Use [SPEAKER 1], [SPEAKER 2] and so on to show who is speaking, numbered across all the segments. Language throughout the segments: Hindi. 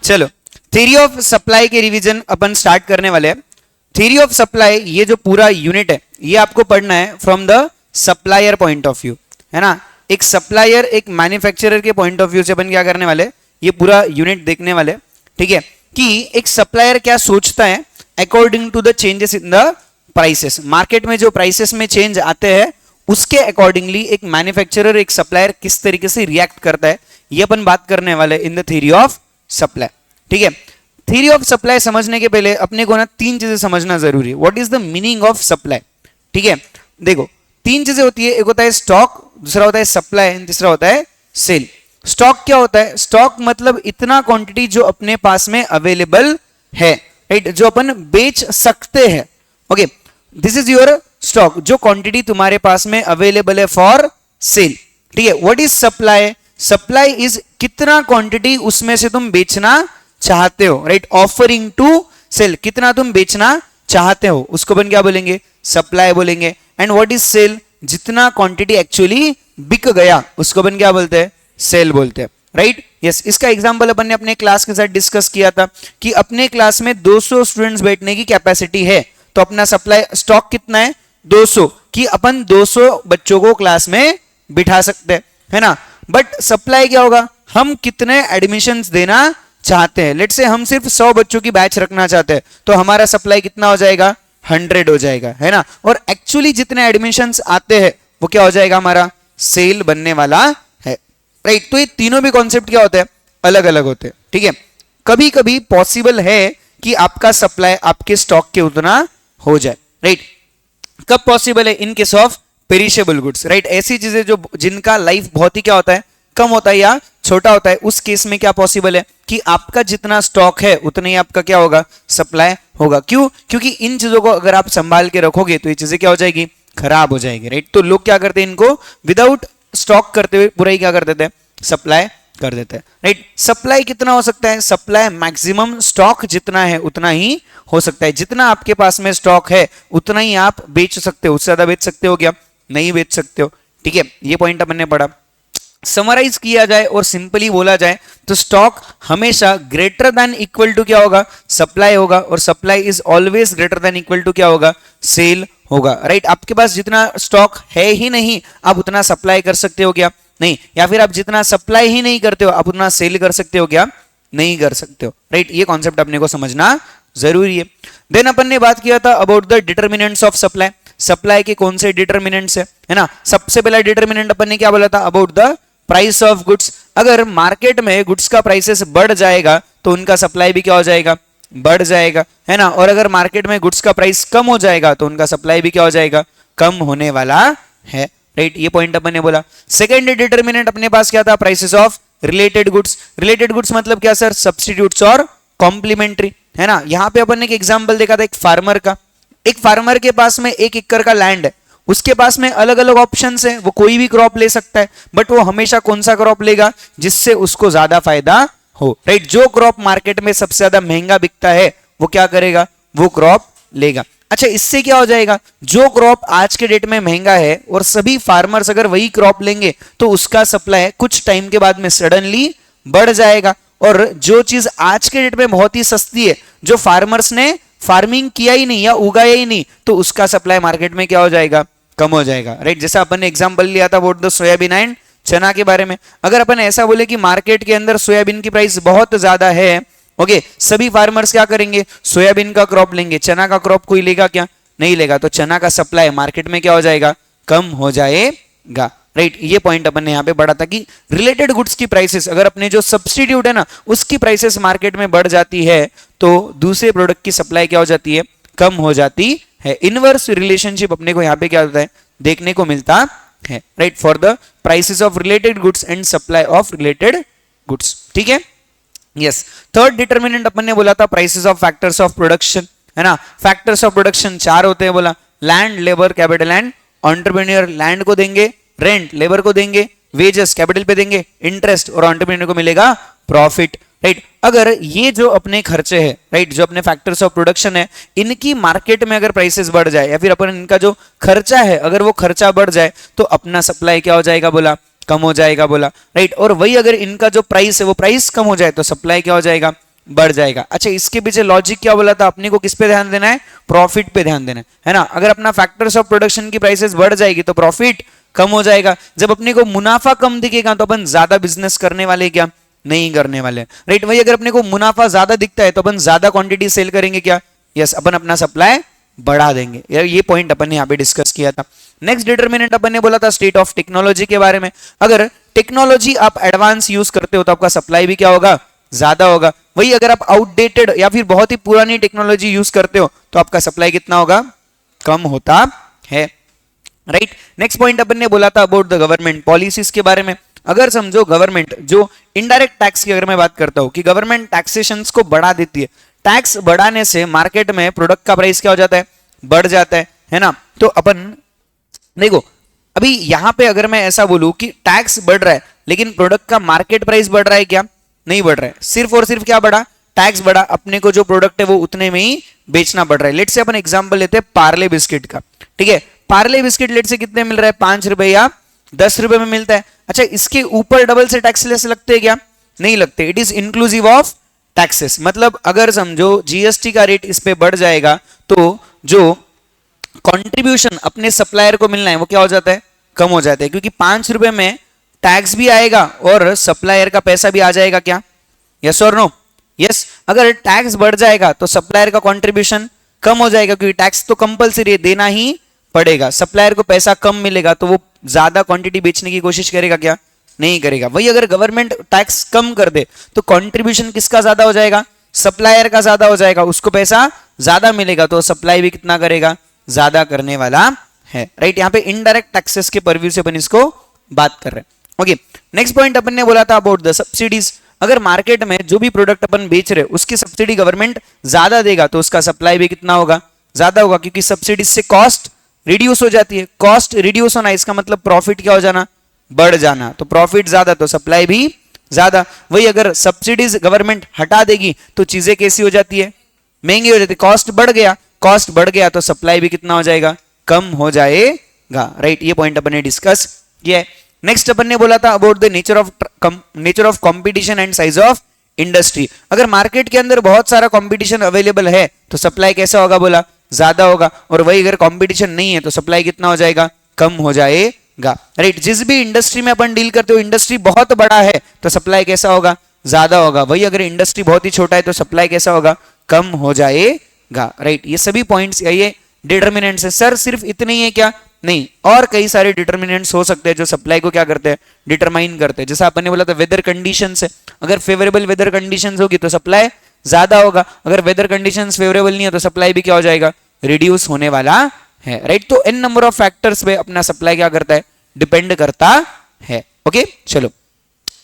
[SPEAKER 1] चलो थ्योरी ऑफ सप्लाई के रिवीजन अपन स्टार्ट करने वाले हैं। थ्योरी ऑफ सप्लाई ये जो पूरा यूनिट है ये आपको पढ़ना है from the supplier point of view, है ना। एक सप्लायर एक मैन्युफैक्चरर के पॉइंट ऑफ व्यू से अपन क्या करने वाले, ये पूरा यूनिट देखने वाले, ठीक है, कि एक सप्लायर क्या सोचता है according to the changes in the prices. Market में जो प्राइसेस में चेंज आते हैं उसके अकॉर्डिंगली एक मैन्युफैक्चरर एक सप्लायर किस तरीके से रिएक्ट करता है, ये अपन बात करने वाले in the theory of supply, ठीक है। थ्योरी ऑफ सप्लाई समझने के पहले अपने को ना तीन चीजें समझना जरूरी है। What is the meaning of supply, ठीक है। देखो तीन चीजें होती है, एक होता है स्टॉक, दूसरा होता है सप्लाई, तीसरा होता है सेल। स्टॉक क्या होता है? स्टॉक मतलब इतना क्वांटिटी जो अपने पास में अवेलेबल है, राइट, जो अपन बेच सकते हैं। Okay, this is your stock, जो क्वांटिटी तुम्हारे पास में अवेलेबल है फॉर सेल, ठीक है। What is supply? Supply is कितना क्वांटिटी उसमें से तुम बेचना चाहते हो, राइट, ऑफरिंग टू सेल, कितना तुम बेचना चाहते हो उसको अपन क्या बोलेंगे? सप्लाई बोलेंगे। And what is sale? जितना क्वांटिटी एक्चुअली बिक गया उसको अपन क्या बोलते हैं? सेल बोलते हैं, राइट। यस, इसका एग्जांपल अपन ने अपने क्लास के साथ डिस्कस किया था कि अपने क्लास में 200 स्टूडेंट्स बैठने की कैपेसिटी है, तो अपना सप्लाई स्टॉक कितना है? 200, कि अपन 200 बच्चों को क्लास में बिठा सकते हैं, है ना। बट सप्लाई क्या होगा? हम कितने एडमिशंस देना चाहते हैं। लेट्स से हम सिर्फ 100 बच्चों की बैच रखना चाहते हैं, तो हमारा सप्लाई कितना हो जाएगा? 100 हो जाएगा, है ना। और एक्चुअली जितने एडमिशंस आते हैं वो क्या हो जाएगा? हमारा सेल बनने वाला है, राइट। तो ये तीनों भी कॉन्सेप्ट क्या होते हैं? अलग अलग होते हैं, ठीक है। कभी कभी पॉसिबल है कि आपका सप्लाई आपके स्टॉक के उतना हो जाए, राइट। कब पॉसिबल है? In case of perishable goods, right. ऐसी चीजें जो जिनका लाइफ बहुत ही क्या होता है? कम होता है या छोटा होता है, उस केस में क्या पॉसिबल है कि आपका जितना स्टॉक है उतना ही आपका क्या होगा? सप्लाई होगा। क्यों? क्योंकि इन चीजों को अगर आप संभाल के रखोगे तो ये चीजें क्या हो जाएगी? खराब हो जाएगी, राइट। तो लोग क्या करते हैं? इनको विदाउट स्टॉक करते हुए पूरा ही क्या कर देते हैं? सप्लाई कर देते हैं, राइट। सप्लाई कितना हो सकता है? सप्लाई मैक्सिमम स्टॉक जितना है उतना ही हो सकता है। जितना आपके पास में स्टॉक है उतना ही आप बेच सकते हो, उससे ज्यादा बेच सकते हो क्या? नहीं बेच सकते हो, ठीक है। ये पॉइंट अपन ने पढ़ा। समराइज किया जाए और सिंपली बोला जाए तो स्टॉक हमेशा ग्रेटर देन इक्वल टू क्या होगा? सप्लाई होगा, और supply is always greater than equal to क्या होगा? सेल होगा, राइट। आपके पास जितना स्टॉक है ही नहीं, आप उतना सप्लाई कर सकते हो क्या? नहीं। या फिर आप जितना सप्लाई ही नहीं करते हो आप उतना सेल कर सकते हो क्या? नहीं कर सकते हो, राइट। ये कॉन्सेप्ट अपने को समझना जरूरी है। देन अपन ने बात किया था about the determinants of supply. Supply के कौन से डिटर्मिनेंट्स है ना। सबसे पहला डिटर्मिनेंट अपन ने क्या बोला था? About the price of goods. अगर मार्केट में गुड्स का प्राइसेस बढ़ जाएगा तो उनका सप्लाई भी क्या हो जाएगा? बढ़ जाएगा, है ना। और अगर मार्केट में गुड्स का प्राइस कम हो जाएगा तो उनका सप्लाई भी क्या हो जाएगा? कम होने वाला है, राइट। ये पॉइंट अपन ने बोला। सेकेंड डिटर्मिनेंट अपने पास क्या था? Prices of related goods. Related goods मतलब क्या सर? सब्स्टिट्यूट्स और कॉम्प्लीमेंट्री, है ना। यहां पे अपन ने एक एग्जांपल देखा था एक फार्मर का। एक फार्मर के पास में 1 एकड़ का लैंड है, उसके पास में अलग अलग ऑप्शंस है, वो कोई भी क्रॉप ले सकता है, बट वो हमेशा कौन सा क्रॉप लेगा? जिससे उसको ज्यादा फायदा हो, राइट। जो क्रॉप मार्केट में सबसे ज्यादा महंगा बिकता है वो क्या करेगा? वो क्रॉप लेगा। अच्छा, इससे क्या हो जाएगा? जो क्रॉप आज के डेट में महंगा है और सभी फार्मर्स अगर वही क्रॉप लेंगे तो उसका सप्लाई कुछ टाइम के बाद में सडनली बढ़ जाएगा। और जो चीज आज के डेट में बहुत ही सस्ती है, जो फार्मर्स ने फार्मिंग किया ही नहीं या उगाया ही नहीं, तो उसका सप्लाई मार्केट में क्या हो जाएगा? कम हो जाएगा, राइट। जैसा अपन ने एग्जांपल लिया था वोट द सोयाबीन एंड चना के बारे में। अगर अपन ऐसा बोले कि मार्केट के अंदर सोयाबीन की प्राइस बहुत ज्यादा है, ओके, सभी फार्मर्स क्या करेंगे? सोयाबीन का क्रॉप लेंगे, चना का क्रॉप कोई लेगा क्या? नहीं लेगा। तो चना का सप्लाई मार्केट में क्या हो जाएगा? कम हो जाएगा, राइट। ये पॉइंट अपन ने यहाँ पे बढ़ा था कि रिलेटेड गुड्स की प्राइसेस अगर अपने जो सब्स्टिट्यूट है ना उसकी प्राइसेस मार्केट में बढ़ जाती है तो दूसरे प्रोडक्ट की सप्लाई क्या हो जाती है? कम हो जाती है। इनवर्स रिलेशनशिप अपने को यहाँ पे क्या होता है? देखने को मिलता है, right, for the prices of related goods and supply of related goods, ठीक है। यस, थर्ड डिटर्मिनेंट अपन ने बोला था prices of factors of production, है ना। फैक्टर्स ऑफ प्रोडक्शन 4 होते हैं बोला। Land, labour, capital and entrepreneur. Land को देंगे रेंट, लेबर को देंगे वेजेस, कैपिटल पे देंगे इंटरेस्ट, और एंटरप्रेन्योर को मिलेगा प्रॉफिट, राइट। अगर ये जो अपने खर्चे हैं, राइट, जो अपने फैक्टर्स ऑफ प्रोडक्शन है, इनकी मार्केट में अगर प्राइसेस बढ़ जाए या फिर अपन इनका जो खर्चा है अगर वो खर्चा बढ़ जाए तो अपना सप्लाई क्या हो जाएगा? बोला कम हो जाएगा, बोला, राइट। और वही अगर इनका जो प्राइस है वो प्राइस कम हो जाए तो सप्लाई क्या हो जाएगा? बढ़ जाएगा। अच्छा, इसके पीछे लॉजिक क्या बोला था, अपने को किस पे ध्यान देना है, प्रॉफिट पे ध्यान देना है ना। अगर अपना फैक्टर्स ऑफ प्रोडक्शन की प्राइसेस बढ़ जाएगी तो प्रॉफिट कम हो जाएगा। जब अपने को मुनाफा कम दिखेगा तो अपन ज्यादा बिजनेस करने वाले क्या, नहीं करने वाले, राइट। वही अगर अपने को मुनाफा ज्यादा दिखता है तो अपन ज्यादा क्वांटिटी सेल करेंगे क्या, यस, अपन अपना सप्लाई बढ़ा देंगे। ये पॉइंट अपन ने यहाँ पे डिस्कस किया था। नेक्स्ट डिटरमिनेंट अपन ने बोला था स्टेट ऑफ टेक्नोलॉजी के बारे में। अगर टेक्नोलॉजी आप एडवांस यूज करते हो तो आपका सप्लाई भी क्या होगा, ज्यादा होगा। वही अगर आप आउटडेटेड या फिर बहुत ही पुरानी टेक्नोलॉजी यूज करते हो तो आपका सप्लाई कितना होगा, कम होता है, राइट। नेक्स्ट पॉइंट अपन ने बोला था अबाउट द गवर्नमेंट पॉलिसीज के बारे में। अगर समझो गवर्नमेंट जो इनडायरेक्ट टैक्स की अगर मैं बात करता हूं कि गवर्नमेंट टैक्सेशंस को बढ़ा देती है, टैक्स बढ़ाने से मार्केट में प्रोडक्ट का प्राइस क्या हो जाता है, बढ़ जाता है ना। तो अपन देखो अभी यहां पे अगर मैं ऐसा बोलूं कि टैक्स बढ़ रहा है लेकिन प्रोडक्ट का मार्केट प्राइस बढ़ रहा है क्या, नहीं बढ़ रहा है, सिर्फ और सिर्फ क्या बढ़ा, टैक्स बढ़ा, अपने को जो प्रोडक्ट है वो उतने में ही बेचना पड़ रहा है। लेट से अपन एग्जांपल लेते हैं पार्ले बिस्किट का, ठीक है। पार्ले बिस्किट लेट से कितने मिल रहा है, 5 रुपए या 10 रुपए में मिलता है। अच्छा, इसके ऊपर डबल से टैक्स लेस लगते हैं क्या, नहीं लगते, it is inclusive of taxes. मतलब अगर समझो जीएसटी का रेट इस पे बढ़ जाएगा तो जो कंट्रीब्यूशन अपने सप्लायर को मिलना है वो क्या हो जाता है, कम हो जाता है, क्योंकि 5 रुपए में टैक्स भी आएगा और सप्लायर का पैसा भी आ जाएगा क्या, यस और नो, यस। अगर टैक्स बढ़ जाएगा तो सप्लायर का कंट्रीब्यूशन कम हो जाएगा, क्योंकि टैक्स तो कंपलसरी देना ही पड़ेगा। सप्लायर को पैसा कम मिलेगा तो वो ज्यादा क्वांटिटी बेचने की कोशिश करेगा क्या, नहीं करेगा। वही अगर गवर्नमेंट टैक्स कम कर दे तो कंट्रीब्यूशन किसका ज्यादा हो जाएगा, सप्लायर का ज्यादा हो जाएगा, उसको पैसा ज्यादा मिलेगा तो सप्लाई भी कितना करेगा, ज्यादा करने वाला है, राइट। यहाँ पे इनडायरेक्ट टैक्सेस के परव्यू से अपन इसको बात कर रहे हैं। ओके, नेक्स्ट पॉइंट अपन ने बोला था अबाउट द सब्सिडीज। अगर मार्केट में जो भी प्रोडक्ट अपन बेच रहे उसकी सब्सिडी गवर्नमेंट ज्यादा देगा तो उसका सप्लाई भी कितना होगा, ज्यादा होगा, क्योंकि सब्सिडी से कॉस्ट रिड्यूस हो जाती है। कॉस्ट रिड्यूस होना इसका मतलब प्रॉफिट क्या हो जाना, बढ़ जाना, तो प्रॉफिट ज्यादा तो सप्लाई भी ज्यादा। वही अगर सब्सिडीज गवर्नमेंट हटा देगी तो चीजें कैसी हो जाती है, महंगी हो जाती है, कॉस्ट बढ़ गया, कॉस्ट बढ़ गया तो सप्लाई भी कितना हो जाएगा, कम हो जाएगा, राइट। ये पॉइंट अपन ने डिस्कस किया है। नेक्स्ट अपन ने बोला था about the nature of competition and size of industry. अगर मार्केट के अंदर बहुत सारा कंपटीशन अवेलेबल है तो सप्लाई कैसा होगा, बोला ज्यादा होगा, और वही अगर कंपटीशन नहीं है तो सप्लाई कितना हो जाएगा, कम हो जाएगा, राइट। जिस भी इंडस्ट्री में अपन डील करते हो इंडस्ट्री बहुत बड़ा है तो सप्लाई कैसा होगा, ज्यादा होगा। वही अगर इंडस्ट्री बहुत ही छोटा है तो सप्लाई कैसा होगा, कम हो जाएगा, राइट। ये सभी पॉइंट्स ये डिटर्मिनेंट्स है। सर सिर्फ इतने ही है क्या, नहीं, और कई सारे डिटर्मिनेंट्स हो सकते हैं जो सप्लाई को क्या करते हैं, डिटरमाइन करते हैं। जैसा अपन ने बोला था वेदर कंडीशंस है, अगर फेवरेबल वेदर कंडीशंस होगी तो सप्लाई ज्यादा होगा, अगर वेदर कंडीशंस फेवरेबल नहीं है तो सप्लाई भी क्या हो जाएगा, रिड्यूस होने वाला है, राइट। तो एन नंबर ऑफ फैक्टर्स पे अपना सप्लाई क्या करता है, डिपेंड करता है। ओके, चलो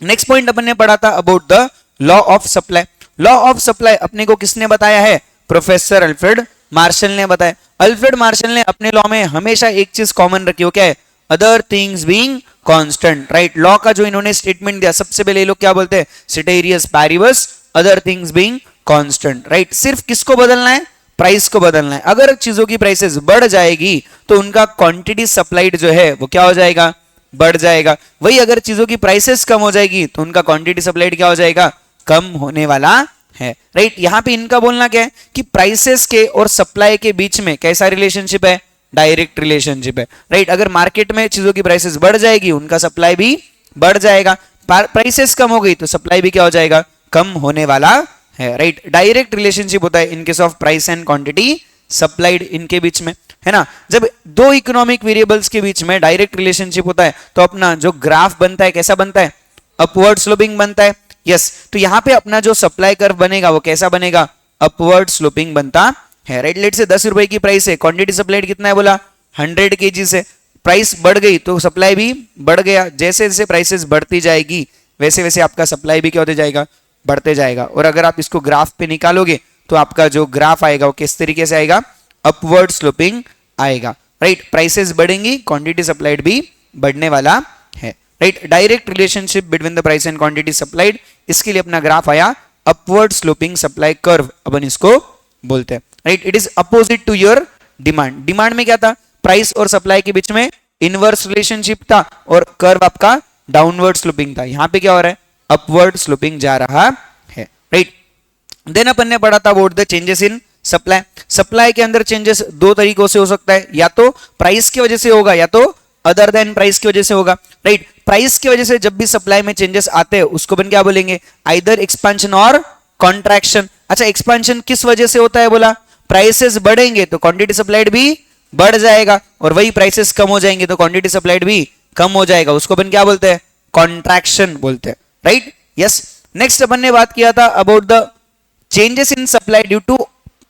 [SPEAKER 1] नेक्स्ट पॉइंट अपन ने पढ़ा था about the law of supply. Law of supply अपने को किसने बताया है, प्रोफेसर अल्फ्रेड मार्शल ने बताया। अल्फ्रेड मार्शल ने अपने लॉ में हमेशा एक चीज कॉमन रखी हो, क्या है, other things being constant, right. Law का जो इन्होंने स्टेटमेंट दिया सबसे पहले ये लोग क्या बोलते हैं, ceteris paribus other things being constant, right. सिर्फ किसको बदलना है, प्राइस को बदलना है। अगर चीजों की प्राइसेस बढ़ जाएगी तो उनका क्वांटिटी सप्लाइड जो है वो क्या हो जाएगा, बढ़ जाएगा। वही अगर चीजों की प्राइसेस कम हो जाएगी तो उनका क्वांटिटी सप्लाइड क्या हो जाएगा, कम होने वाला है, राइट। यहां पे इनका बोलना क्या है कि प्राइसेस के और सप्लाई के बीच में कैसा रिलेशनशिप है, डायरेक्ट रिलेशनशिप है, राइट। अगर मार्केट में चीजों की प्राइसेस बढ़ जाएगी उनका सप्लाई भी बढ़ जाएगा, प्राइसेस कम हो गई तो सप्लाई भी क्या हो जाएगा, कम होने वाला है, राइट। डायरेक्ट रिलेशनशिप होता है in case of price and quantity supplied, इनके बीच में, है ना। जब दो इकोनॉमिक वेरिएबल्स के बीच में डायरेक्ट रिलेशनशिप होता है तो अपना जो ग्राफ बनता है कैसा बनता है, अपवर्ड स्लोपिंग बनता है, यस। तो यहां पे अपना जो सप्लाई कर्व बनेगा वो कैसा बनेगा, अपवर्ड स्लोपिंग बनता है, राइट। लेट से 10 रुपए की प्राइस है, क्वांटिटी सप्लाइड कितना है, बोला 100 kg से, प्राइस बढ़ गई तो सप्लाई भी बढ़ गया। जैसे जैसे प्राइसेस बढ़ती जाएगी वैसे वैसे आपका सप्लाई भी क्या होते जाएगा, बढ़ते जाएगा। और अगर आप इसको ग्राफ पे निकालोगे तो आपका जो ग्राफ आएगा वो किस तरीके से आएगा, अपवर्ड स्लोपिंग आएगा, राइट। प्राइसेस बढ़ेंगी, क्वांटिटी सप्लाइड भी बढ़ने वाला है, right. Direct relationship between the price and quantity supplied, इसके लिए अपना ग्राफ आया अपवर्ड स्लोपिंग सप्लाई कर्व, अपन इसको बोलते हैं, right. It is opposite to your demand. Demand में क्या था, प्राइस और सप्लाई के बीच में इनवर्स रिलेशनशिप था और कर्व आपका डाउनवर्ड स्लोपिंग था। यहां पे क्या हो रहा है, अपवर्ड स्लोपिंग जा रहा है, राइट। देन अपन ने पढ़ा था about the changes in supply. Supply के अंदर चेंजेस दो तरीकों से हो सकता है, या तो प्राइस की वजह से होगा या तो अदर देन प्राइस की वजह से होगा, राइट। प्राइस की वजह से जब भी सप्लाई में चेंजेस आते हैं उसको अपन क्या बोलेंगे, आइदर एक्सपेंशन और कॉन्ट्रैक्शन। अच्छा, एक्सपेंशन किस वजह से होता है, बोला प्राइसेस बढ़ेंगे तो क्वांटिटी सप्लाइड भी बढ़ जाएगा, और वही प्राइसेस कम हो जाएंगे तो क्वांटिटी सप्लाइड भी कम हो जाएगा, उसको अपन क्या बोलते हैं, कॉन्ट्रैक्शन बोलते हैं, राइट। यस, नेक्स्ट अपन ने बात किया था about the changes in supply due two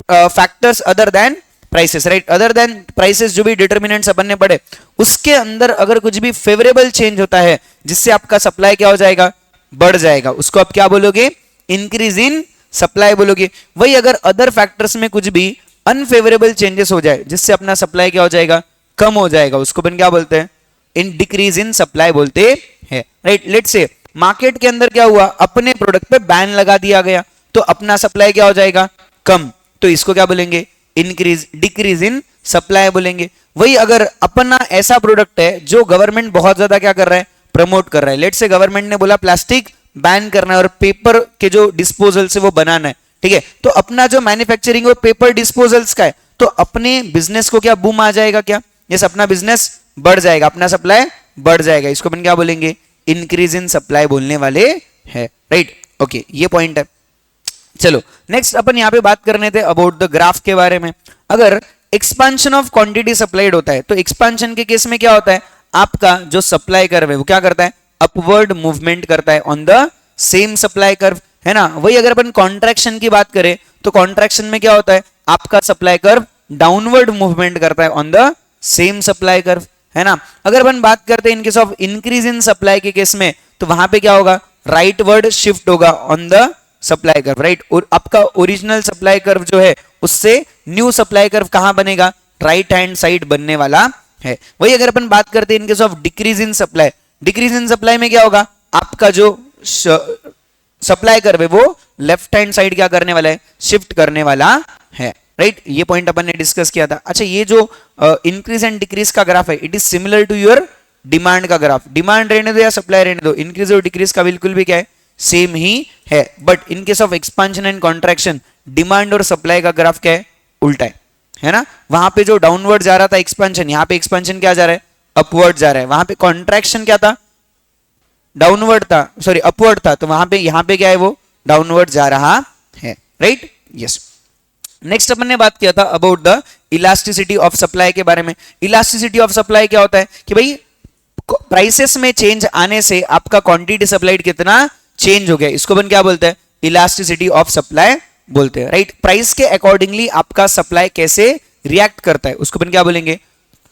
[SPEAKER 1] factors other than prices, right. Other than prices जो भी डिटर्मिनेंट्स अपन ने पढ़े उसके अंदर अगर कुछ भी फेवरेबल चेंज होता है जिससे आपका सप्लाई क्या हो जाएगा, बढ़ जाएगा, उसको आप क्या बोलोगे, इंक्रीज इन सप्लाई बोलोगे। वही अगर अदर फैक्टर्स में कुछ भी अनफेवरेबल चेंजेस हो जाए जिससे अपना सप्लाई क्या हो जाएगा, कम हो जाएगा, उसको अपन क्या बोलते हैं, इन डिक्रीज इन सप्लाई बोलते हैं, राइट। लेट्स से मार्केट के अंदर क्या हुआ, अपने प्रोडक्ट पे बैन लगा दिया गया तो अपना सप्लाई क्या हो जाएगा, कम, तो इसको क्या बोलेंगे, इंक्रीज डिक्रीज इन सप्लाई बोलेंगे। वही अगर अपना ऐसा प्रोडक्ट है जो गवर्नमेंट बहुत ज्यादा क्या कर रहा है, प्रमोट कर रहा है, लेट्स से गवर्नमेंट ने बोला प्लास्टिक बैन करना है और पेपर के जो डिस्पोजल से वो बनाना है, ठीक है, तो अपना जो मैन्युफैक्चरिंग और पेपर डिस्पोजल्स का है तो अपने बिजनेस को क्या बूम आ जाएगा, क्या यस, अपना बिजनेस बढ़ जाएगा, अपना सप्लाई बढ़ जाएगा, इसको अपन क्या बोलेंगे, इंक्रीज इन सप्लाई बोलने वाले हैं, राइट। ओके, ये पॉइंट है। चलो नेक्स्ट अपन यहां पे बात करने थे अबाउट द ग्राफ के बारे में। अगर एक्सपेंशन ऑफ क्वांटिटी सप्लाइड होता है तो एक्सपेंशन के केस में क्या होता है, आपका जो सप्लाई कर्व है वो क्या करता है, अपवर्ड मूवमेंट करता है on the same supply curve, है ना। वही अगर अपन कॉन्ट्रैक्शन की बात करें तो कॉन्ट्रैक्शन में क्या होता है, आपका सप्लाई कर्व डाउनवर्ड मूवमेंट करता है on the same supply curve, है ना। अगर अपन बात करते हैं in case of increase in supply के केस में तो वहां पे क्या होगा, राइट वर्ड शिफ्ट होगा on the supply curve, right. और आपका ओरिजिनल सप्लाई कर्व जो है उससे न्यू सप्लाई कर्व कहां बनेगा, राइट हैंड साइड बनने वाला है। वही अगर अपन बात करते हैं in case of decrease in supply, decrease in supply में क्या होगा, आपका जो सप्लाई कर्व है वो लेफ्ट हैंड साइड क्या करने वाला है, शिफ्ट करने वाला है, राइट। ये पॉइंट अपन ने डिस्कस किया था। अच्छा, ये जो इंक्रीज एंड डिक्रीज का ग्राफ है it is similar to your demand का ग्राफ, डिमांड रहने दो या सप्लाई रहने दो, इंक्रीज और डिक्रीज का बिल्कुल भी क्या है, सेम ही है। But in case of expansion and contraction demand और सप्लाई का ग्राफ क्या है, उल्टा है ना। वहां पे जो डाउनवर्ड जा रहा था एक्सपेंशन, यहाँ पे एक्सपेंशन क्या जा रहा है, अपवर्ड जा रहा है। वहां पे कॉन्ट्रैक्शन क्या था, डाउनवर्ड था, सॉरी अपवर्ड था, तो वहां पे यहाँ पे क्या है, वो डाउनवर्ड जा रहा है, राइट। यस, नेक्स्ट अपन ने बात किया था about the elasticity of supply के बारे में। इलास्टिसिटी ऑफ सप्लाई क्या होता है कि भाई प्राइसेस में चेंज आने से आपका क्वांटिटी सप्लाइड कितना चेंज हो गया, इसको अपन क्या बोलते हैं, इलास्टिसिटी ऑफ सप्लाई बोलते हैं, राइट। प्राइस के अकॉर्डिंगली आपका सप्लाई कैसे रिएक्ट करता है उसको अपन क्या बोलेंगे,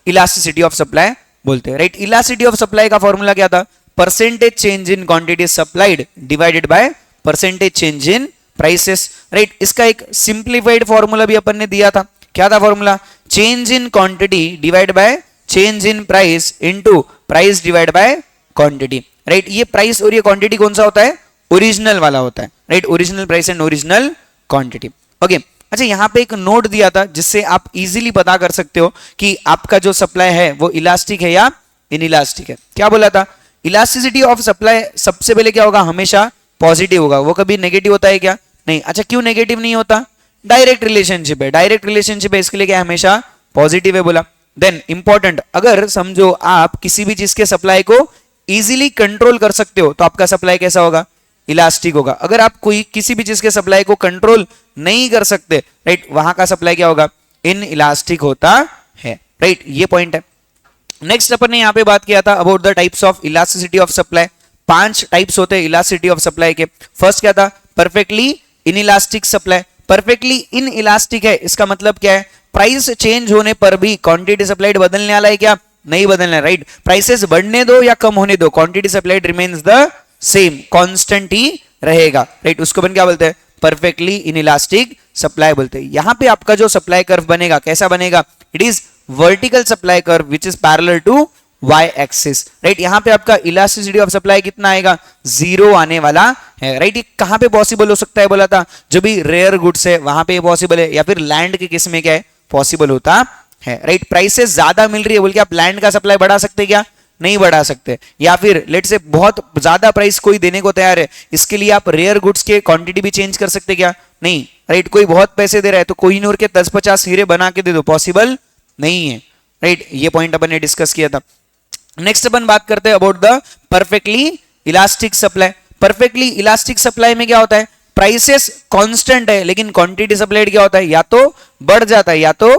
[SPEAKER 1] इलास्टिसिटी ऑफ सप्लाई बोलते हैं, राइट। इलास्टिसिटी ऑफ सप्लाई का फॉर्मूला क्या था, percentage change in quantity supplied divided by percentage change in prices, right. इसका एक सिंप्लीफाइड फॉर्मूला भी अपन ने दिया था, क्या था formula, change in quantity divide by change in price into price divide by quantity, right. ये प्राइस और ये क्वांटिटी कौन सा होता है, ओरिजिनल वाला होता है, right. Original price and original quantity, okay. अच्छा, यहाँ पे एक नोट दिया था जिससे आप इजीली पता कर सकते हो कि आपका जो सप्लाई है वो इलास्टिक है या इनइलास्टिक है। क्या बोला था, इलास्टिसिटी ऑफ सप्लाई सबसे पहले क्या होगा, हमेशा पॉजिटिव होगा, वो कभी नेगेटिव होता है क्या, नहीं। अच्छा, क्यों नेगेटिव नहीं होता, डायरेक्ट रिलेशनशिप है, डायरेक्ट रिलेशनशिप है, इसके लिए क्या हमेशा पॉजिटिव है बोला। देन इंपॉर्टेंट, अगर समझो आप किसी भी चीज के सप्लाई को इजीली कंट्रोल कर सकते हो तो आपका सप्लाई कैसा होगा, इलास्टिक होगा। अगर आप कोई किसी भी चीज के सप्लाई को कंट्रोल नहीं कर सकते, राइट, वहां का सप्लाई क्या होगा, इन इलास्टिक होता है, राइट। ये पॉइंट है। नेक्स्ट अपन ने यहां पे बात किया था about the types of elasticity of supply. 5 types होते हैं इलास्टिसिटी ऑफ सप्लाई के। फर्स्ट क्या था, perfectly inelastic supply. Perfectly inelastic है, इसका मतलब क्या है, प्राइस चेंज होने पर भी क्वांटिटी सप्लाइड बदलने वाला है क्या, नहीं बदलना है, राइट। प्राइसेस बढ़ने दो या कम होने दो, quantity supplied remains the same, constant ही रहेगा, राइट। उसको अपन क्या बोलते हैं, परफेक्टली इनइलास्टिक सप्लाई बोलते हैं। यहां पे आपका जो सप्लाई कर्व बनेगा कैसा बनेगा, it is vertical supply curve which is parallel to y axis, right. यहां पे आपका इलास्टिसिटी ऑफ सप्लाई कितना आएगा, 0 आने वाला है, राइट। ये कहां पे पॉसिबल हो सकता है बोला था, जो भी रेयर गुड्स है वहां पे पॉसिबल है, या फिर लैंड के केस में क्या है पॉसिबल होता है, राइट। प्राइसेस ज्यादा मिल रही है बोल के आप लैंड का सप्लाई बढ़ा सकते हैं क्या, नहीं बढ़ा सकते, या फिर लेट से बहुत ज्यादा प्राइस कोई देने को तैयार है, इसके लिए आप रेयर गुड्स के क्वांटिटी भी चेंज कर सकते क्या? नहीं, राइट। कोई बहुत पैसे दे रहा है तो कोहिनूर के 10-50 हीरे बना के दे दो, पॉसिबल नहीं है, राइट। ये पॉइंट अपन ने डिस्कस किया था। नेक्स्ट अपन बात करते हैं about the perfectly elastic supply. Perfectly elastic supply में क्या होता है, प्राइसेस कांस्टेंट है लेकिन क्वांटिटी सप्लाइड क्या होता है, या तो बढ़ जाता है या तो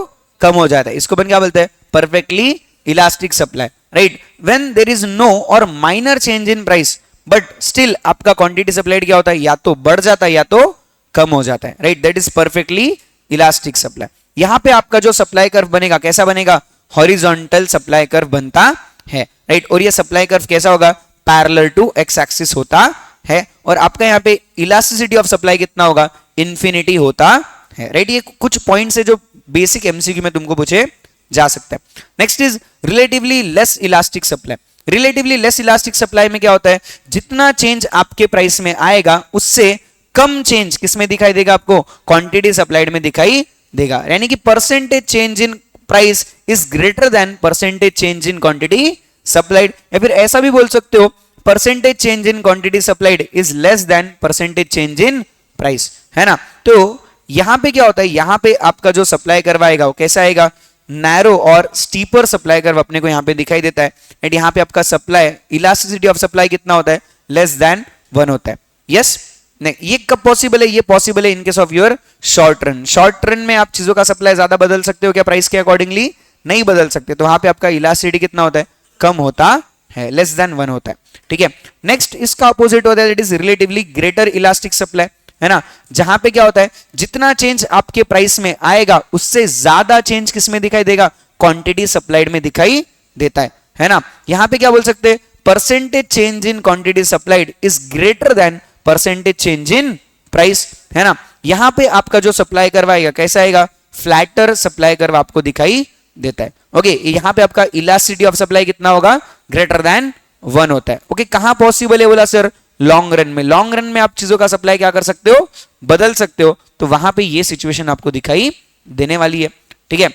[SPEAKER 1] कम हो जाता है। इसको अपन क्या बोलते हैं, perfectly elastic supply, right. When there is no और minor change in price but still आपका क्वांटिटी सप्लाइड क्या होता है, या तो बढ़ जाता है या तो कम हो जाता है, right. That is perfectly elastic supply. यहां पे आपका जो सप्लाई कर्व बनेगा कैसा बनेगा, हॉरिजॉन्टल सप्लाई कर्व बनता है, राइट। और ये सप्लाई कर्व कैसा होगा, पैरेलल टू एक्स एक्सिस होता है। और आपका यहाँ पे इलास्टिसिटी ऑफ सप्लाई कितना होगा, इंफिनिटी होता है, राइट। ये कुछ पॉइंट्स है जो बेसिक एमसीक्यू में तुमको पूछे जा सकता है। Next is relatively less elastic supply. Relatively less elastic supply में क्या होता है, जितना चेंज आपके प्राइस में आएगा उससे कम चेंज किसमें दिखाई देगा, आपको क्वांटिटी सप्लाइड में दिखाई देगा। यानी कि percentage change in price is greater than percentage change in quantity supplied, या फिर ऐसा भी बोल सकते हो percentage change in quantity supplied is less than percentage change in price, है ना। तो यहां पे क्या होता है, यहां पे आपका जो सप्लाई कर्व आएगा वो कैसा आएगा, नैरो और स्टीपर सप्लाई कर्व अपने को यहां पे दिखाई देता है। एंड यहां पे आपका सप्लाई इलास्टिसिटी ऑफ सप्लाई कितना होता है, लेस देन 1 होता है। यस, नहीं, ये कब पॉसिबल है, ये पॉसिबल है in case of your short run. Short run में आप चीजों का सप्लाई ज्यादा बदल सकते हो क्या, प्राइस के अकॉर्डिंगली नहीं बदल सकते, तो वहां पे आपका इलास्टिसिटी कितना होता है, कम होता है, लेस देन 1 होता है, ठीक है। नेक्स्ट इसका अपोजिट होता है, it is relatively greater elastic supply, है ना। जहां पे क्या होता है, जितना चेंज आपके प्राइस में आएगा उससे ज्यादा चेंज किसमें दिखाई देगा, क्वांटिटी सप्लाइड में दिखाई देता है ना। यहां पे क्या बोल सकते हैं, percentage change in quantity supplied is greater than percentage change in price, है ना। यहां पे आपका जो सप्लाई कर्व आएगा कैसा आएगा, फ्लैटर सप्लाई कर्व आपको दिखाई देता है। ओके, यहां पे आपका इलास्टिसिटी ऑफ सप्लाई कितना होगा, ग्रेटर देन 1 होता है। ओके, कहां पॉसिबल है बोला सर, लॉन्ग रन में। लॉन्ग रन में आप चीजों का सप्लाई क्या कर सकते हो, बदल सकते हो, तो वहां पे ये सिचुएशन आपको दिखाई देने वाली है, ठीक है।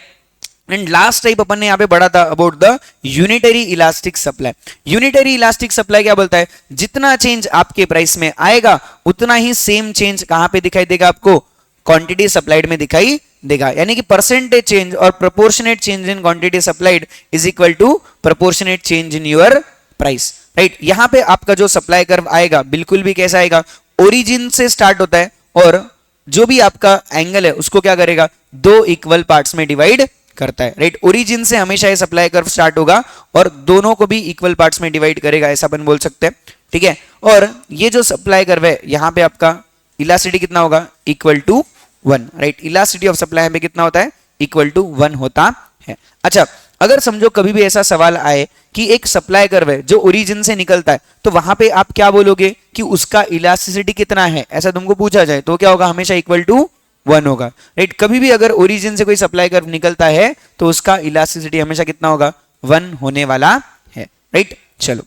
[SPEAKER 1] एंड लास्ट टाइप अपन ने यहां पे पढ़ा था about the unitary elastic supply. Unitary elastic supply क्या बोलता है, जितना चेंज आपके प्राइस में आएगा उतना ही सेम चेंज कहां पे दिखाई देगा, आपको क्वांटिटी सप्लाइड में दिखाई देगा। यानी कि परसेंटेज चेंज और proportionate change in quantity supplied is equal to proportionate change in your price, right. यहां पे आपका जो सप्लाई कर्व आएगा बिल्कुल भी कैसा आएगा, ओरिजिन से स्टार्ट होता है और जो भी आपका एंगल है उसको क्या करेगा, 2 इक्वल पार्ट्स में डिवाइड करता है, राइट। ओरिजिन से हमेशा ये सप्लाई कर्व स्टार्ट होगा और दोनों को भी इक्वल पार्ट्स में डिवाइड करेगा, ऐसा अपन बोल सकते हैं, ठीक है। और ये जो सप्लाई कर्व है यहां पे आपका इलास्टिसिटी कितना होगा, equal to 1, right. Elasticity of supply में कितना होता है, इक्वल टू 1 होता है। अच्छा, अगर समझो कभी भी ऐसा सवाल आए कि एक सप्लाई कर्व है जो ओरिजिन से निकलता है, तो वहां पे आप क्या बोलोगे कि उसका इलास्टिसिटी कितना है, ऐसा तुमको पूछा जाए तो क्या होगा, हमेशा इक्वल टू 1 होगा, राइट। कभी भी अगर ओरिजिन से कोई सप्लाई कर्व निकलता है तो उसका इलास्टिसिटी हमेशा कितना होगा, 1 होने वाला है, राइट। चलो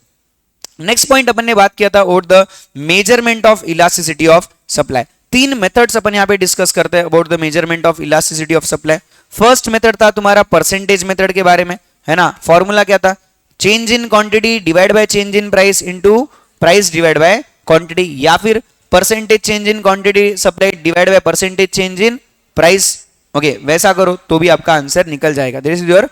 [SPEAKER 1] नेक्स्ट पॉइंट अपन ने बात किया था about the measurement of elasticity of supply. 3 methods अपन यहाँ पे डिस्कस करते हैं about the measurement of elasticity of supply. First method था तुम्हारा परसेंटेज मेथड के बारे में, है ना। फॉर्मूला क्या था, change in quantity divide by change in price into price divide by quantity, या फिर percentage change in quantity supplied divide by percentage change in price. Okay, वैसा करो तो भी आपका आंसर निकल जाएगा। This is your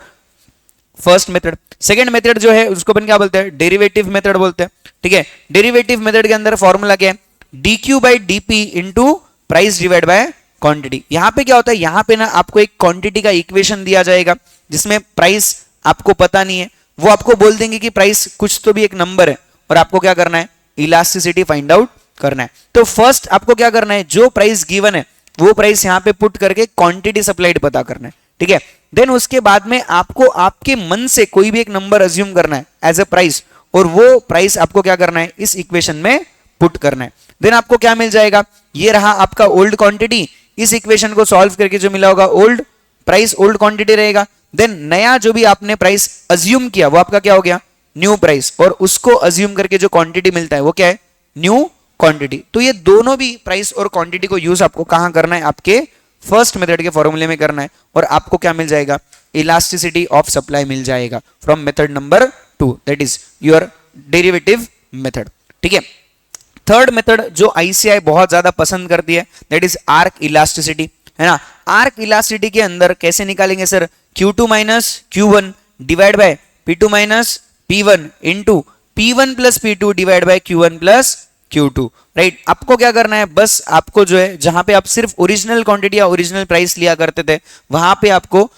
[SPEAKER 1] first method. Second method जो है उसको अपन क्या बोलते हैं, डेरिवेटिव मेथड बोलते हैं, ठीक है। डेरिवेटिव मेथड के अंदर फॉर्मूला क्या है, dq by dp into price divide by quantity. यहां पे क्या होता है, यहां पे ना आपको एक क्वांटिटी का इक्वेशन दिया जाएगा जिसमें प्राइस आपको पता नहीं है, वो आपको बोल देंगे कि प्राइस कुछ तो भी एक नंबर है और आपको क्या करना है, इलास्टिसिटी फाइंड आउट करना है। तो फर्स्ट आपको क्या करना है, जो प्राइस गिवन है वो प्राइस यहां पे पुट करके क्वांटिटी सप्लाइड पता करना है, ठीक है। देन उसके बाद में आपको आपके मन से कोई भी एक नंबर अज्यूम करना है एज अ प्राइस, और वो प्राइस आपको क्या करना है, इस इक्वेशन में पुट करना है। देन आपको क्या मिल जाएगा, ये रहा आपका ओल्ड क्वांटिटी, इस इक्वेशन को सॉल्व करके जो मिला होगा ओल्ड प्राइस, ओल्ड क्वांटिटी रहेगा। देन नया जो भी आपने प्राइस अज्यूम किया वो आपका क्या हो गया, न्यू प्राइस, और उसको अज्यूम करके जो क्वांटिटी मिलता है वो क्या है, न्यू क्वांटिटी। तो ये दोनों भी प्राइस और क्वांटिटी को यूज आपको कहां करना है, आपके फर्स्ट मेथड के फॉर्मूले में करना है, और आपको क्या मिल जाएगा, इलास्टिसिटी ऑफ सप्लाई मिल जाएगा from method number 2, that is your derivative method. ठीक है, थर्ड मेथड जो आईसीआई बहुत ज्यादा पसंद करती है दैट इज आर्क इलास्टिसिटी, है ना। आर्क इलास्टिसिटी के अंदर कैसे निकालेंगे sir, Q2 minus Q1 divide by P2 minus P1 into P1 plus P2 divide by Q1 plus Q2, right. आपको क्या करना है, बस आपको जो है जहां पे आप सिर्फ ओरिजिनल क्वांटिटी या ओरिजिनल प्राइस लिया करते थे वहां पे आपको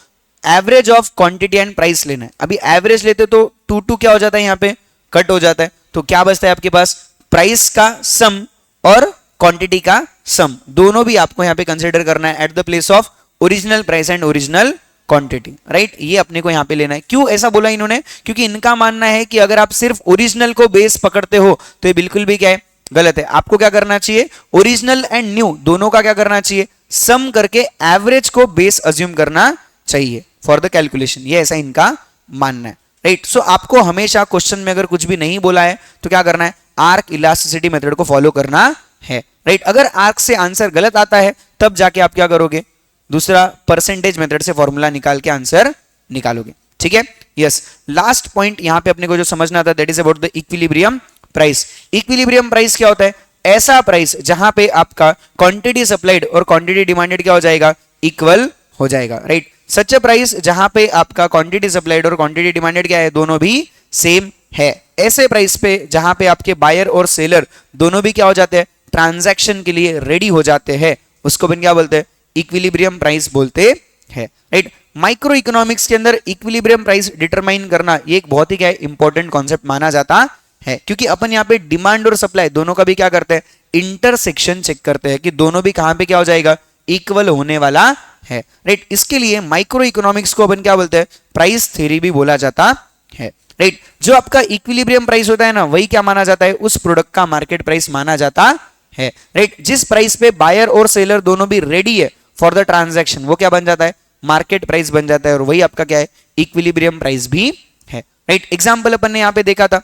[SPEAKER 1] average of quantity and price लेना है। अभी एवरेज लेते तो 2 क्या हो जाता है, यहाँ पे कट हो जाता है, तो क्या बचता है आपके पास, प्राइस का सम और क्वांटिटी का सम, दोनों भी आपको यहाँ पे कंसीडर करना है at the place of original price and original quantity, right. ये अपने को यहाँ पे लेना है। क्यों ऐसा बोला इन्होंने, क्योंकि इनका मानना है कि अगर आप सिर्फ ओरिजिनल को बेस पकड़ते हो तो ये बिल्कुल भी क्या है, गलत है। आपको क्या करना चाहिए, ओरिजिनल एंड न्यू दोनों का क्या करना चाहिए, सम करके एवरेज को बेस अज्यूम करना चाहिए फॉर द कैलकुलेशन, ये ऐसा इनका मानना है, राइट। सो आपको हमेशा क्वेश्चन में अगर कुछ भी नहीं बोला है तो क्या करना है, आर्क इलास्टिसिटी मेथड को फॉलो करना है, राइट। अगर आर्क से आंसर गलत आता है तब जाके आप क्या करोगे, दूसरा परसेंटेज मेथड से फॉर्मूला निकाल के आंसर निकालोगे। ठीक है, यस। लास्ट पॉइंट यहां पे अपने को जो समझना था that is about the equilibrium price. Equilibrium price क्या होता है, ऐसा प्राइस जहां पे आपका क्वांटिटी सप्लाइड और क्वांटिटी डिमांडेड क्या हो जाएगा, इक्वल हो जाएगा, राइट। सच ए प्राइस जहां पे आपका क्वांटिटी सप्लाइड और क्वांटिटी डिमांडेड क्या है, दोनों भी सेम है। ऐसे प्राइस पे जहां पे आपके बायर और सेलर दोनों भी क्या हो जाते हैं, ट्रांजैक्शन के लिए रेडी हो जाते हैं, उसको अपन क्या बोलते हैं, इक्विलिब्रियम प्राइस बोलते हैं, राइट। माइक्रो इकोनॉमिक्स के अंदर इक्विलिब्रियम प्राइस डिटरमाइन करना ये एक बहुत ही क्या है, इंपॉर्टेंट कॉन्सेप्ट माना जाता है, क्योंकि अपन यहाँ पे डिमांड और सप्लाई दोनों का भी क्या करते हैं, इंटरसेक्शन चेक करते हैं कि दोनों भी कहां पे क्या हो जाएगा, इक्वल होने वाला है, राइट। इसके लिए माइक्रो इकोनॉमिक्स को अपन क्या बोलते हैं, प्राइस थ्योरी भी बोला जाता है, राइट। जो आपका इक्विलिब्रियम प्राइस होता है ना, वही क्या माना जाता है, उस प्रोडक्ट का मार्केट प्राइस माना जाता है, राइट। जिस प्राइस पे बायर और सेलर दोनों भी रेडी है फॉर द ट्रांजैक्शन, वो क्या बन जाता है, मार्केट प्राइस बन जाता है, और वही आपका क्या है, इक्विलिब्रियम प्राइस भी है, राइट। एग्जाम्पल अपन ने यहाँ पे देखा था,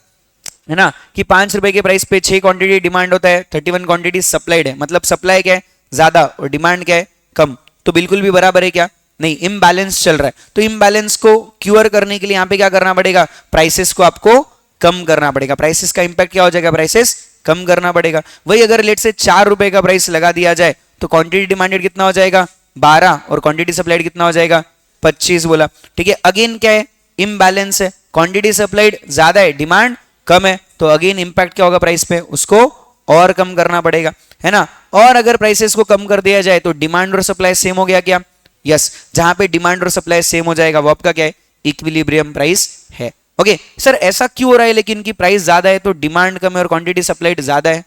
[SPEAKER 1] है ना, कि 5 रुपए के प्राइस पे 6 क्वांटिटी डिमांड होता है, 31 क्वांटिटी सप्लाइड है, मतलब सप्लाई क्या है, ज्यादा और डिमांड क्या है, कम, तो बिल्कुल भी बराबर है क्या, नहीं, इम्बैलेंस चल रहा है। तो इम्बैलेंस को क्यूर करने के लिए यहाँ पे क्या करना पड़ेगा, प्राइसेस को आपको कम करना पड़ेगा, प्राइसेस का इंपैक्ट क्या हो जाएगा, प्राइसेस कम करना पड़ेगा। वही अगर लेट से 4 रुपए का प्राइस लगा दिया जाए तो क्वांटिटी डिमांडेड कितना हो जाएगा, 12, और क्वांटिटी सप्लाइड कितना हो जाएगा, 25 बोला, ठीक है। अगेन क्या है, इम्बैलेंस है, क्वांटिटी सप्लाइड ज्यादा है, डिमांड कम है, तो अगेन इंपैक्ट क्या होगा प्राइस पे, उसको और कम करना पड़ेगा, है ना। और अगर प्राइसेस को कम कर दिया जाए तो डिमांड और सप्लाई सेम हो गया क्या, यस। जहां पे डिमांड और सप्लाई सेम हो जाएगा वो आपका क्या है, इक्विलिब्रियम प्राइस है। ओके सर, ऐसा क्यों हो रहा है लेकिन कि प्राइस ज्यादा है तो डिमांड कम है और क्वांटिटी सप्लाइड ज्यादा है।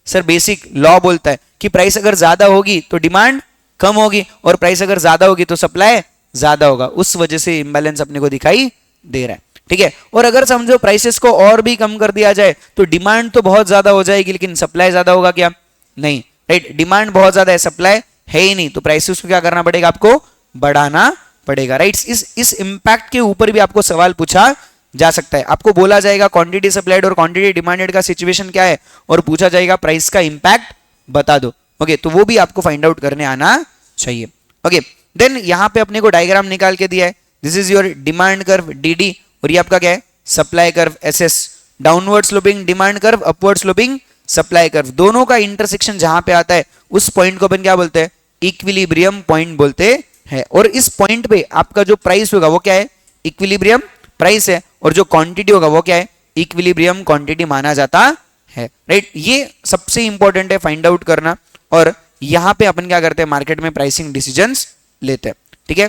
[SPEAKER 1] सर बेसिक लॉ बोलता है कि प्राइस अगर ज्यादा होगी तो डिमांड कम होगी, और प्राइस अगर ज्यादा होगी तो सप्लाई ज्यादा होगा, उस वजह से इंबैलेंस अपने को दिखाई दे रहा है, ठीक है। और अगर समझो प्राइसेस को और भी कम कर दिया जाए तो डिमांड तो बहुत ज्यादा हो जाएगी लेकिन सप्लाई ज्यादा होगा क्या, नहीं, राइट। डिमांड बहुत ज्यादा है, सप्लाई है ही नहीं, तो प्राइसेस को क्या करना पड़ेगा, आपको बढ़ाना पड़ेगा, राइट। इस इंपैक्ट के ऊपर भी आपको सवाल पूछा जा सकता है। आपको बोला जाएगा क्वांटिटी सप्लाइड और क्वांटिटी डिमांडेड का सिचुएशन क्या है, और पूछा जाएगा प्राइस का इंपैक्ट बता दो, ओके। तो वो भी आपको फाइंड आउट करने आना चाहिए, ओके। देन यहां पे अपने को डायग्राम निकाल के दिया है, this is your demand curve dd, और ये आपका क्या है, supply curve ss। Downward sloping demand curve, upward sloping supply curve, दोनों का इंटरसेक्शन जहां पे आता है उस पॉइंट को अपन क्या बोलते हैं, इक्विलिब्रियम पॉइंट बोलते हैं। और इस पॉइंट पे आपका जो प्राइस होगा वो क्या है, इक्विलिब्रियम प्राइस है, और जो क्वांटिटी होगा वो क्या है, इक्विलिब्रियम क्वांटिटी माना जाता है, राइट। ये सबसे इंपॉर्टेंट है फाइंड आउट करना, और यहां पे अपन क्या करते हैं, मार्केट में प्राइसिंग डिसीजंस लेते हैं, ठीक है।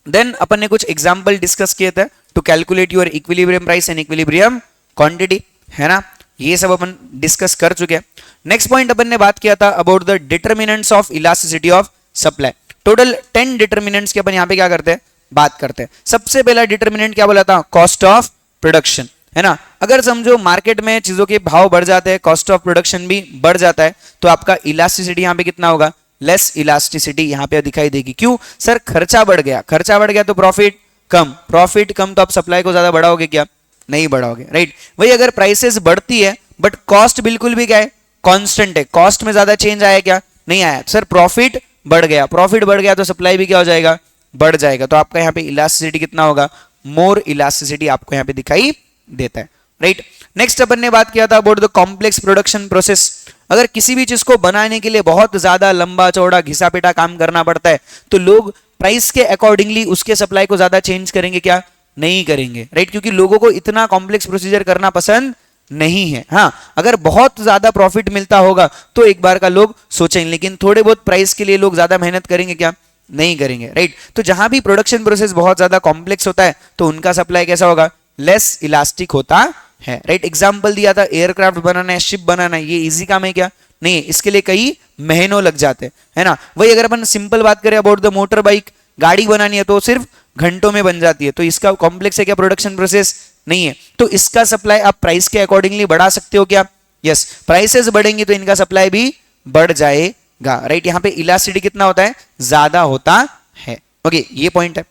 [SPEAKER 1] देन अपन ने कुछ एग्जांपल डिस्कस किए थे to calculate your equilibrium price and equilibrium quantity, है ना, ये सब अपन डिस्कस कर चुके हैं। नेक्स्ट पॉइंट अपन ने बात किया था about the determinants of elasticity of supply. Total 10 determinants की अपन यहाँ पे क्या करते हैं, बात करते हैं। सबसे पहला डिटरमिनेंट क्या बोला था, कॉस्ट ऑफ प्रोडक्शन, है ना। अगर समझो मार्केट में चीजों के भाव बढ़ जाते हैं, कॉस्ट ऑफ प्रोडक्शन भी बढ़ जाता है, तो आपका इलास्टिसिटी यहाँ पे कितना होगा, लेस इलास्टिसिटी यहाँ पे दिखाई देगी। क्यों सर, खर्चा बढ़ गया, खर्चा बढ़ गया तो प्रॉफिट कम, प्रॉफिट कम तो आप सप्लाई को ज्यादा बढ़ाओगे क्या, नहीं बढ़ाओगे, राइट। वही अगर प्राइसेस बढ़ती है बट कॉस्ट बिल्कुल भी क्या है, कांस्टेंट है, कॉस्ट में ज्यादा चेंज आया क्या, नहीं आया, सर प्रॉफिट बढ़ गया, प्रॉफिट बढ़ गया तो सप्लाई भी क्या हो जाएगा, बढ़ जाएगा, तो आपका यहाँ पे इलास्टिसिटी कितना होगा, मोर इलास्टिसिटी आपको यहाँ पे दिखाई देता है, राइट। नेक्स्ट अपन ने बात किया था about the complex production process. अगर किसी भी चीज को बनाने के लिए बहुत ज्यादा लंबा चौड़ा घिसा पिटा काम करना पड़ता है तो लोग प्राइस के अकॉर्डिंगली उसके सप्लाई को ज्यादा चेंज करेंगे क्या? नहीं करेंगे, राइट, क्योंकि लोगों को इतना कॉम्प्लेक्स प्रोसीजर करना पसंद नहीं है। हाँ, अगर बहुत ज्यादा प्रॉफिट मिलता होगा तो एक बार का लोग सोचेंगे, लेकिन थोड़े बहुत प्राइस के लिए लोग ज्यादा मेहनत करेंगे क्या? नहीं करेंगे, राइट। तो जहां भी प्रोडक्शन प्रोसेस बहुत ज्यादा कॉम्प्लेक्स होता है तो उनका सप्लाई कैसा होगा? लेस इलास्टिक होता है, राइट। एग्जाम्पल दिया था, एयरक्राफ्ट बनाना है, शिप बनाना है, ये इजी काम है क्या? नहीं, इसके लिए कई महीनों लग जाते हैं, है ना। वही अगर अपन सिंपल बात करें अबाउट द मोटर बाइक, गाड़ी बनानी है तो सिर्फ घंटों में बन जाती है, तो इसका कॉम्प्लेक्स है क्या प्रोडक्शन प्रोसेस? नहीं है। तो इसका सप्लाई आप प्राइस के अकॉर्डिंगली बढ़ा सकते हो क्या? यस, प्राइसेस बढ़ेंगी तो इनका सप्लाई भी बढ़ जाएगा, राइट। यहाँ पे इलास्टिसिटी कितना होता है? ज्यादा होता है। ओके, ये पॉइंट है।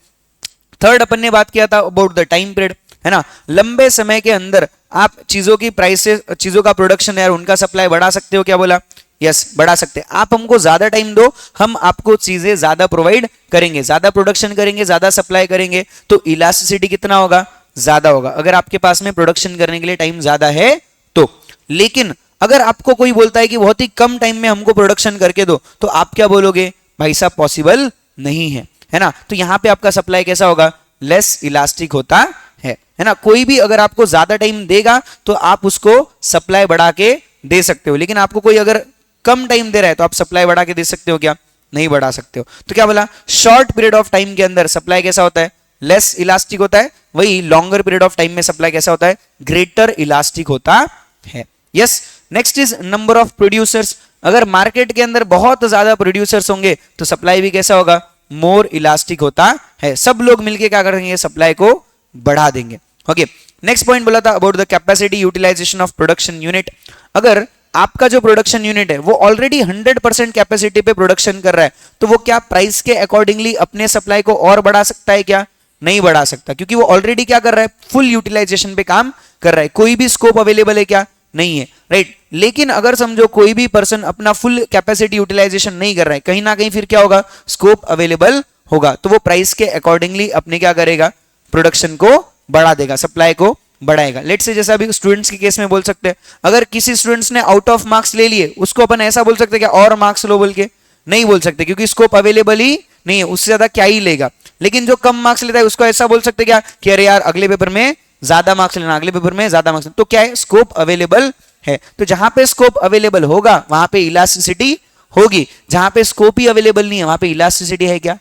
[SPEAKER 1] थर्ड अपन ने बात किया था अबाउट द टाइम पीरियड, है ना। लंबे समय के अंदर आप चीजों की प्राइसेस, चीजों का प्रोडक्शन है, उनका सप्लाई बढ़ा सकते हो क्या? बोला यस, बढ़ा सकते हैं। आप हमको ज्यादा टाइम दो, हम आपको चीजें ज्यादा प्रोवाइड करेंगे, ज्यादा प्रोडक्शन करेंगे, ज्यादा सप्लाई करेंगे, तो इलास्टिसिटी कितना होगा? ज्यादा होगा, अगर आपके पास में प्रोडक्शन करने के लिए टाइम ज्यादा है तो। लेकिन अगर आपको कोई बोलता है कि बहुत ही कम टाइम में हमको प्रोडक्शन करके दो, तो आप क्या बोलोगे? भाई साहब पॉसिबल नहीं है ना। तो यहां पे आपका सप्लाई कैसा होगा? लेस इलास्टिक होता है ना। कोई भी अगर आपको ज्यादा टाइम देगा तो आप उसको सप्लाई बढ़ा के दे सकते हो, लेकिन आपको कोई अगर कम टाइम दे रहा है तो आप सप्लाई बढ़ा के दे सकते हो क्या? नहीं बढ़ा सकते हो। तो क्या बोला? शॉर्ट पीरियड ऑफ टाइम के अंदर सप्लाई कैसा होता है? लेस इलास्टिक होता है। वही लॉन्गर पीरियड ऑफ टाइम में सप्लाई कैसा होता है? ग्रेटर इलास्टिक होता है। Yes, next is number of producers. अगर मार्केट के अंदर बहुत ज्यादा प्रोड्यूसर्स होंगे तो सप्लाई भी कैसा होगा? मोर इलास्टिक होता है। सब लोग मिलके क्या करेंगे? सप्लाई को बढ़ा देंगे। ओके, नेक्स्ट पॉइंट बोला था about the capacity utilisation of production unit. अगर आपका जो प्रोडक्शन यूनिट है वो ऑलरेडी 100% कैपेसिटी पे प्रोडक्शन कर रहा है तो वो क्या प्राइस के अकॉर्डिंगली अपने सप्लाई को और बढ़ा सकता है क्या? नहीं बढ़ा सकता, क्योंकि वो ऑलरेडी क्या कर रहा है? फुल यूटिलाइजेशन पे काम कर रहा है। कोई भी स्कोप अवेलेबल है क्या? नहीं है, राइट। लेकिन अगर समझो कोई भी पर्सन अपना फुल कैपेसिटी यूटिलाइजेशन नहीं कर रहा है, कहीं ना कहीं फिर क्या होगा? स्कोप अवेलेबल होगा, तो वो प्राइस के अकॉर्डिंगली अपने क्या करेगा? प्रोडक्शन को बढ़ा देगा, सप्लाई को बढ़ाएगा। लेट्स से जैसा अभी स्टूडेंट्स के केस में बोल सकते हैं, अगर किसी स्टूडेंट्स ने आउट ऑफ मार्क्स ले लिए, उसको अपन ऐसा बोल सकते हैं क्या और मार्क्स लो बोल के? नहीं बोल सकते, क्योंकि स्कोप अवेलेबल ही नहीं है, उससे ज्यादा क्या ही लेगा। लेकिन जो कम मार्क्स लेता है उसको ऐसा बोल सकते क्या कि अरे यार अगले पेपर में ज्यादा मार्क्स लेना, अगले पेपर में ज्यादा मार्क्स। तो क्या है? स्कोप अवेलेबल है। तो जहां पे स्कोप अवेलेबल होगा वहां पे इलास्टिसिटी होगी, जहां पे स्कोप ही अवेलेबल नहीं है वहां पे इलास्टिसिटी है क्या?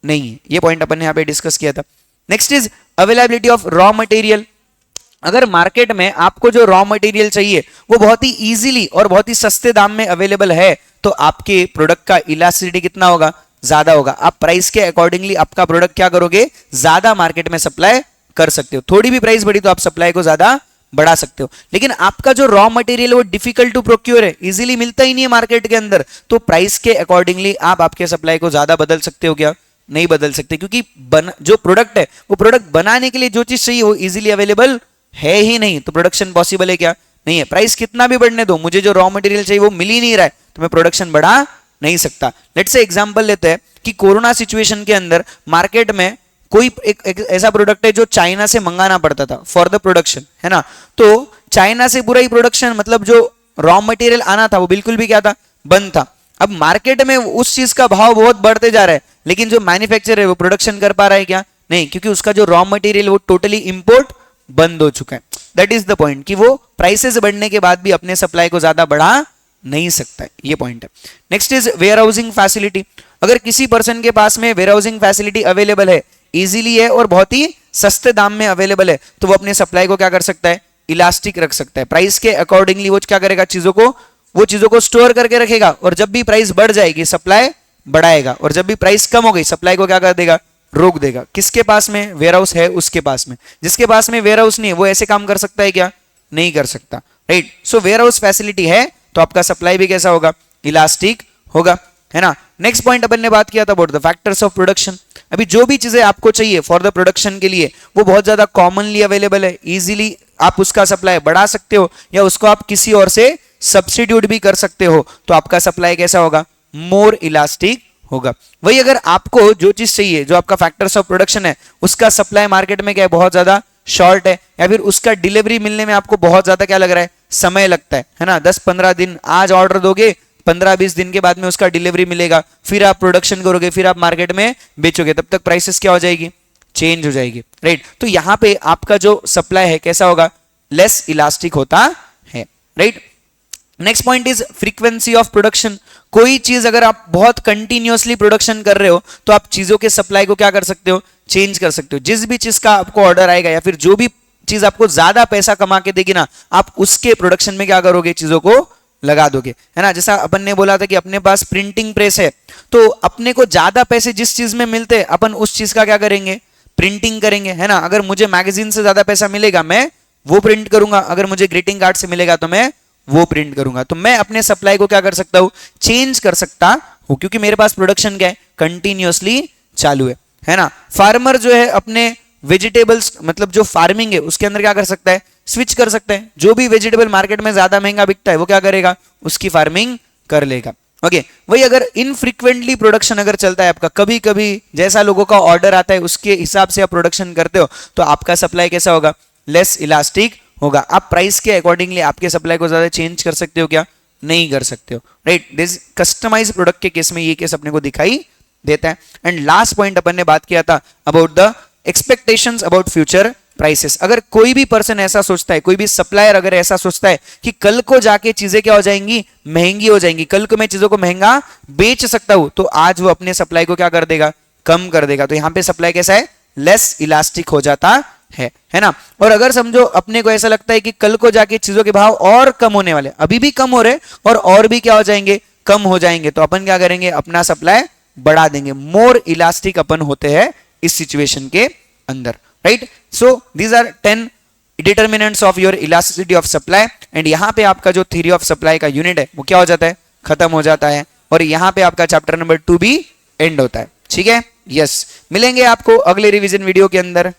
[SPEAKER 1] नहीं है। ये पॉइंट अपन ने यहाँ पे डिस्कस किया था। Next is availability of raw material. अगर मार्केट में आपको जो रॉ मटेरियल चाहिए वो बहुत ही इजीली और बहुत ही सस्ते दाम में अवेलेबल है तो आपके प्रोडक्ट का इलास्टिसिटी कितना होगा? ज्यादा होगा। आप प्राइस के अकॉर्डिंगली आपका प्रोडक्ट क्या करोगे? ज्यादा मार्केट में सप्लाई कर सकते हो। थोड़ी भी प्राइस बढ़ी तो आप सप्लाई को ज्यादा बढ़ा सकते हो। लेकिन आपका जो रॉ मटेरियल वो डिफिकल्ट टू प्रोक्योर है, इजीली मिलता ही नहीं है मार्केट के अंदर, तो प्राइस के अकॉर्डिंगली आप आपके सप्लाई को ज्यादा बदल सकते हो क्या? नहीं बदल सकते, क्योंकि जो प्रोडक्ट है वो प्रोडक्ट बनाने के लिए जो चीज चाहिए वो इजीली अवेलेबल है ही नहीं, तो प्रोडक्शन पॉसिबल है क्या? नहीं है। प्राइस कितना भी बढ़ने दो, मुझे जो रॉ मटेरियल चाहिए वो मिल ही नहीं रहा है तो मैं प्रोडक्शन बढ़ा नहीं सकता। लेट्स से एग्जांपल लेते हैं कि कोरोना सिचुएशन के अंदर मार्केट में कोई एक ऐसा प्रोडक्ट है जो चाइना से मंगाना पड़ता था फॉर द प्रोडक्शन, है ना। तो चाइना से पूरा ही प्रोडक्शन, मतलब जो रॉ मटेरियल आना था वो बिल्कुल भी क्या था? बंद था। अब मार्केट में उस चीज का भाव बहुत बढ़ते जा रहा है, लेकिन जो मैन्युफैक्चरर है वो प्रोडक्शन कर पा रहा है क्या? नहीं, क्योंकि उसका जो रॉ मटेरियल वो टोटली इंपोर्ट बंद हो चुका है। दैट इज द पॉइंट कि वो प्राइसेस बढ़ने के बाद भी अपने सप्लाई को ज्यादा बढ़ा नहीं सकता है। ये पॉइंट है। Next is warehousing facility. अगर किसी पर्सन के पास में वेयर हाउसिंग फैसिलिटी अवेलेबल है, इजीली है और बहुत ही सस्ते दाम में अवेलेबल है, तो वो अपने सप्लाई को क्या कर सकता है? इलास्टिक रख सकता है। प्राइस के अकॉर्डिंगली वो क्या करेगा? वो चीजों को स्टोर करके रखेगा, और जब भी प्राइस बढ़ जाएगी सप्लाई बढ़ाएगा, और जब भी प्राइस कम हो गई सप्लाई को क्या कर देगा? रोक देगा। किसके पास में वेयर हाउस है? उसके पास में। जिसके पास में वेयर हाउस नहीं है वो ऐसे काम कर सकता है क्या? नहीं कर सकता, right. So warehouse facility है तो आपका सप्लाई भी कैसा होगा? इलास्टिक होगा, है ना। नेक्स्ट पॉइंट अपन ने बात किया था about the factors of production. अभी जो भी चीजें आपको चाहिए फॉर द प्रोडक्शन के लिए वो बहुत ज्यादा कॉमनली अवेलेबल है, इजीली आप उसका सप्लाई बढ़ा सकते हो या उसको आप किसी और से सब्स्टिट्यूट भी कर सकते हो, तो आपका सप्लाई कैसा होगा? मोर इलास्टिक होगा। वही अगर आपको जो चीज चाहिए, जो आपका फैक्टर्स ऑफ प्रोडक्शन है, उसका सप्लाई मार्केट में क्या है? बहुत ज्यादा शॉर्ट है, या फिर उसका डिलीवरी मिलने में आपको बहुत ज्यादा क्या लग रहा है, समय लगता है ना, 10-15 दिन, आज ऑर्डर दोगे 15-20 दिन के बाद में उसका डिलीवरी मिलेगा, फिर आप प्रोडक्शन करोगे, फिर आप मार्केट में बेचोगे, तब तक प्राइसेस क्या हो जाएगी, चेंज हो जाएगी, राइट। तो यहां पे आपका जो सप्लाई है कैसा होगा, लेस इलास्टिक होता है, right. Next point is frequency of production. कोई चीज अगर आप बहुत कंटिन्यूअसली प्रोडक्शन कर रहे हो तो आप चीजों के सप्लाई को क्या कर सकते हो, चेंज कर सकते हो। जिस भी चीज का आपको ऑर्डर आएगा या फिर जो भी चीज आपको ज्यादा पैसा कमा के देगी ना, आप उसके प्रोडक्शन में क्या करोगे, चीजों को लगा दोगे, है ना। जैसा अपन ने बोला था कि अपने पास प्रिंटिंग प्रेस है, तो अपने को ज्यादा पैसे जिस चीज में मिलते हैं अपन उस चीज का क्या करेंगे, प्रिंटिंग करेंगे, है ना। अगर मुझे मैगजीन से ज्यादा पैसा मिलेगा मैं वो प्रिंट करूंगा, अगर मुझे ग्रीटिंग कार्ड से मिलेगा तो मैं वो प्रिंट करूंगा। तो मैं अपने सप्लाई को क्या कर सकता हूं, चेंज कर सकता हूं, क्योंकि मेरे पास प्रोडक्शन क्या है, कंटिन्यूअसली चालू है ना। फार्मर जो है अपने वेजिटेबल्स मतलब जो फार्मिंग है उसके अंदर क्या कर सकता है, स्विच कर सकता है। जो भी वेजिटेबल मार्केट में ज्यादा महंगा बिकता है वो क्या करेगा, उसकी फार्मिंग कर लेगा। ओके वही अगर इनफ्रीक्वेंटली प्रोडक्शन अगर चलता है आपका, कभी कभी जैसा लोगों का ऑर्डर आता है उसके हिसाब से आप प्रोडक्शन करते हो, तो आपका सप्लाई कैसा होगा, लेस इलास्टिक होगा। आप प्राइस के अकॉर्डिंगली आपके सप्लाई को ज्यादा चेंज कर सकते हो क्या, नहीं कर सकते हो, राइट। दिस कस्टमाइज प्रोडक्ट के केस में ये केस अपने को दिखाई देता है। एंड लास्ट पॉइंट अपन ने बात किया था about the expectations about future prices. अगर कोई भी पर्सन ऐसा सोचता है, कोई भी सप्लायर अगर ऐसा सोचता है कि कल को जाके चीजें क्या हो जाएंगी, महंगी हो जाएंगी, कल को मैं चीजों को महंगा बेच सकता हूं, तो आज वो अपने सप्लाई को क्या कर देगा, कम कर देगा। तो यहां पे सप्लाई कैसा है, लेस इलास्टिक हो जाता है ना। और अगर समझो अपने को ऐसा लगता है कि कल को जाके चीजों के भाव और कम होने वाले, अभी भी कम हो रहे और भी क्या हो जाएंगे, कम हो जाएंगे, तो अपन क्या करेंगे, अपना सप्लाई बढ़ा देंगे। मोर इलास्टिक अपन होते हैं इस सिचुएशन के अंदर, right. So these are 10 determinants of your elasticity of supply. And यहां पे आपका जो थ्योरी ऑफ सप्लाई का यूनिट है वो क्या हो जाता है, खत्म हो जाता है, और यहां पे आपका चैप्टर नंबर 2 भी एंड होता है, ठीक है। यस मिलेंगे आपको अगले रिवीजन वीडियो के अंदर।